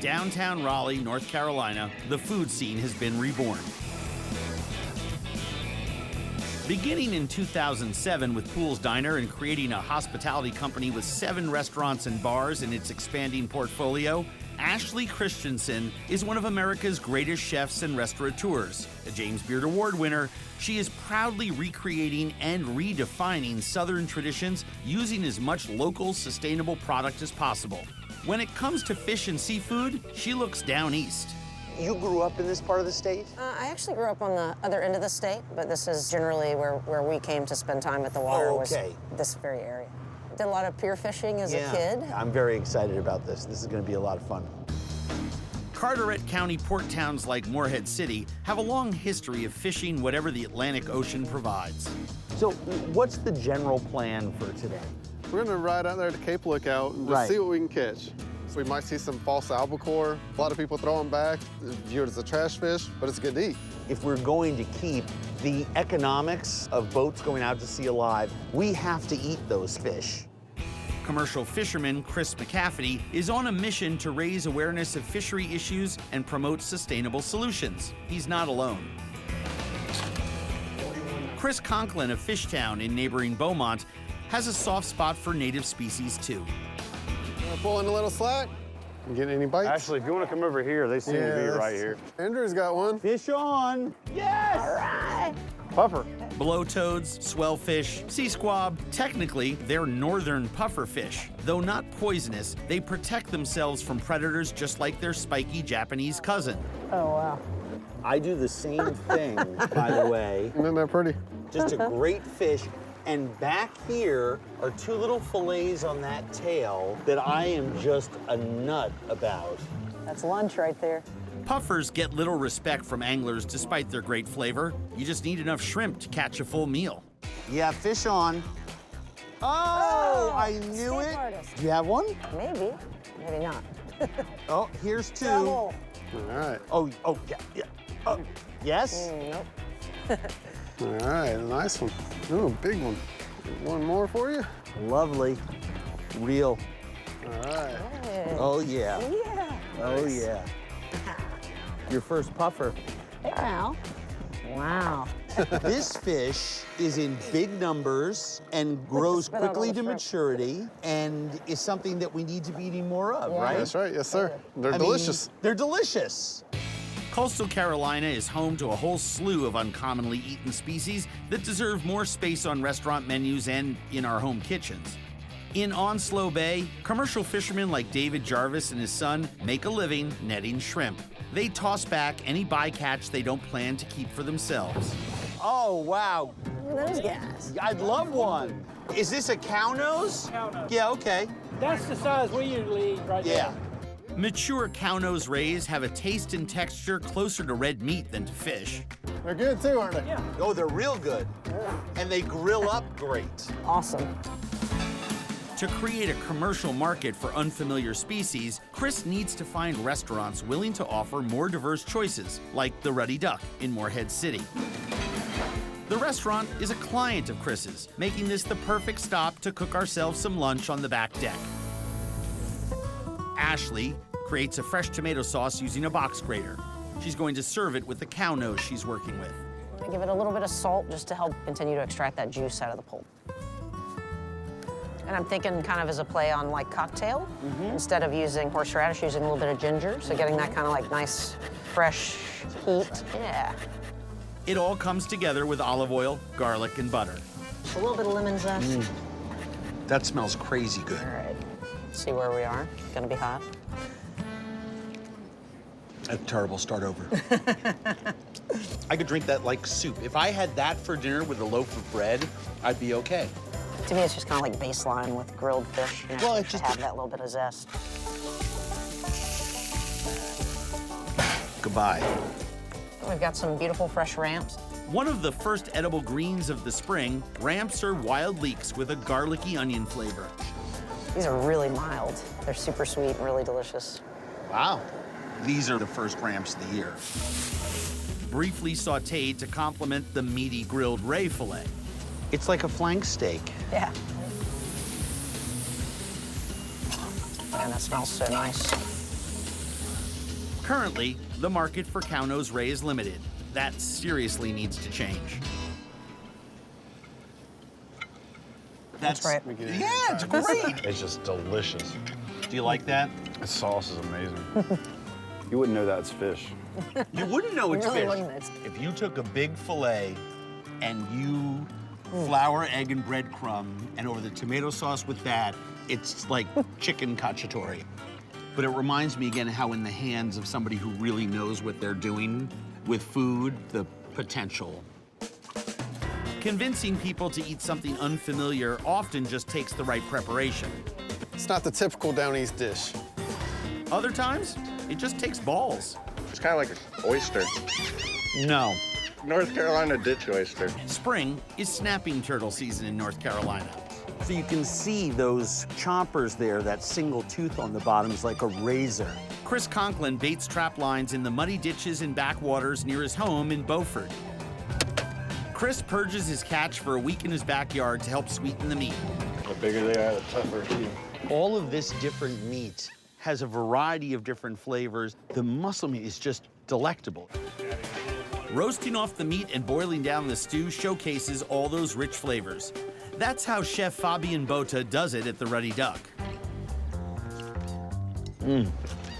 downtown Raleigh, North Carolina, the food scene has been reborn. Beginning in 2007 with Pools Diner and creating a hospitality company with 7 restaurants and bars in its expanding portfolio, Ashley Christensen is one of America's greatest chefs and restaurateurs. A James Beard Award winner, she is proudly recreating and redefining Southern traditions using as much local, sustainable product as possible. When it comes to fish and seafood, she looks down east. You grew up in this part of the state? I actually grew up on the other end of the state, but this is generally where we came to spend time at the water. Was this very area. Did a lot of pier fishing as a kid. I'm very excited about this. This is going to be a lot of fun. Carteret County port towns like Morehead City have a long history of fishing whatever the Atlantic Ocean provides. So what's the general plan for today? We're going to ride out there to Cape Lookout and just see what we can catch. So we might see some false albacore. A lot of people throw them back, view it as a trash fish, but it's good to eat. If we're going to keep the economics of boats going out to sea alive, we have to eat those fish. Commercial fisherman Chris McCafferty is on a mission to raise awareness of fishery issues and promote sustainable solutions. He's not alone. Chris Conklin of Fishtown in neighboring Beaumont has a soft spot for native species too. Pulling a little slack. Getting any bites? Ashley, if you want to come over here, they seem to be right here. Andrew's got one. Fish on. Yes! All right. Puffer. Blowtoads, swellfish, sea squab. Technically, they're northern puffer fish. Though not poisonous, they protect themselves from predators just like their spiky Japanese cousin. Oh, wow. I do the same thing, by the way. Isn't that pretty? Just a great fish. And back here are 2 little fillets on that tail that I am just a nut about. That's lunch right there. Puffers get little respect from anglers despite their great flavor. You just need enough shrimp to catch a full meal. Yeah, fish on. Oh, I knew it. Artist. Do you have one? Maybe, maybe not. Oh, here's 2. Double. All right. Oh, yeah. Oh, yes? Nope. All right, nice one. Ooh, big one. One more for you? Lovely. Real. All right. Hey. Oh, yeah. Yeah. Oh, yeah. Your first puffer. Wow. Wow. This fish is in big numbers and grows spit out all quickly the to shrimp. maturity and is something that we need to be eating more of, right? That's right, yes, sir. They're I mean, delicious. they're delicious. Coastal Carolina is home to a whole slew of uncommonly eaten species that deserve more space on restaurant menus and in our home kitchens. In Onslow Bay, commercial fishermen like David Jarvis and his son make a living netting shrimp. They toss back any bycatch they don't plan to keep for themselves. Oh, wow. Those guys. I'd love one. Is this a cownose? Cownose. Yeah, okay. That's the size we usually eat right Yeah. there. Mature cownose rays have a taste and texture closer to red meat than to fish. They're good too, aren't they? Yeah. Oh, they're real good. And they grill up great. Awesome. To create a commercial market for unfamiliar species, Chris needs to find restaurants willing to offer more diverse choices, like the Ruddy Duck in Morehead City. The restaurant is a client of Chris's, making this the perfect stop to cook ourselves some lunch on the back deck. Ashley creates a fresh tomato sauce using a box grater. She's going to serve it with the cownose she's working with. I give it a little bit of salt just to help continue to extract that juice out of the pulp. And I'm thinking kind of as a play on like cocktail, instead of using horseradish, using a little bit of ginger, so getting that kind of like nice, fresh heat. Yeah. It all comes together with olive oil, garlic, and butter. A little bit of lemon zest. That smells crazy good. All right. Let's see where we are. Gonna be hot. That's terrible. Start over. I could drink that like soup. If I had that for dinner with a loaf of bread, I'd be okay. To me, it's just kind of like baseline with grilled fish. You know, Well, it to just- have that little bit of zest. Goodbye. We've got some beautiful fresh ramps. One of the first edible greens of the spring, ramps are wild leeks with a garlicky onion flavor. These are really mild. They're super sweet and really delicious. Wow. These are the first ramps of the year. Briefly sautéed to complement the meaty grilled ray fillet. It's like a flank steak. Yeah. Man, that smells so nice. Currently, the market for cownose ray is limited. That seriously needs to change. That's great. Yeah, it's great. It's just delicious. Do you like that? The sauce is amazing. You wouldn't know that's fish. You wouldn't know it's Really fish. wouldn't. It's- If you took a big fillet and you flour, egg, and breadcrumb, and over the tomato sauce with that, it's like chicken cacciatore. But it reminds me again how in the hands of somebody who really knows what they're doing with food, the potential. Convincing people to eat something unfamiliar often just takes the right preparation. It's not the typical Down East dish. Other times, it just takes balls. It's kind of like an oyster. No. North Carolina ditch oyster. Spring is snapping turtle season in North Carolina. So you can see those chompers there, that single tooth on the bottom is like a razor. Chris Conklin baits trap lines in the muddy ditches and backwaters near his home in Beaufort. Chris purges his catch for a week in his backyard to help sweeten the meat. The bigger they are, the tougher. All of this different meat has a variety of different flavors. The muscle meat is just delectable. Roasting off the meat and boiling down the stew showcases all those rich flavors. That's how Chef Fabian Bota does it at the Ruddy Duck. Well,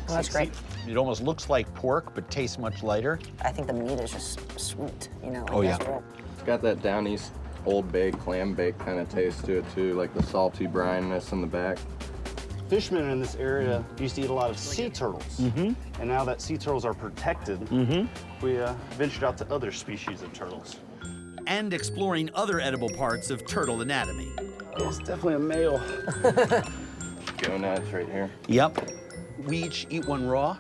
that's great. It almost looks like pork, but tastes much lighter. I think the meat is just sweet, you know. Like Oh, yeah. that's real. It's got that down east old bay, clam bake kind of taste to it too, like the salty brininess in the back. Fishermen in this area used to eat a lot of sea turtles. And now that sea turtles are protected, we ventured out to other species of turtles. And exploring other edible parts of turtle anatomy. It's definitely a male. Gonads right here. Yep. We each eat one raw.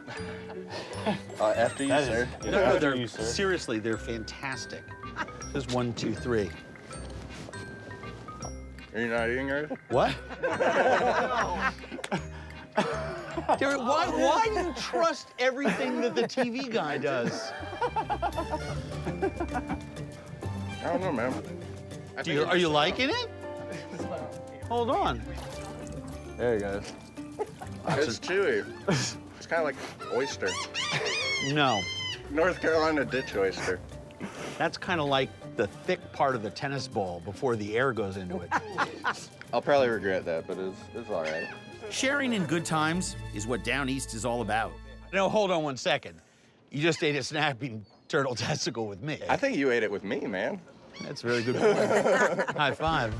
After you, sir. No, they're, you, sir. seriously, they're fantastic. There's 1, 2, 3. Are you not eating yours? What? Derek, why do you trust everything that the TV guy does? I don't know, man. Are you liking it? Hold on. There you go. It's chewy. It's kind of like oyster. No. North Carolina ditch oyster. That's kind of like the thick part of the tennis ball before the air goes into it. I'll probably regret that, but it's all right. Sharing in good times is what Down East is all about. No, hold on one second. You just ate a snapping turtle testicle with me. I think you ate it with me, man. That's a really good point. High five.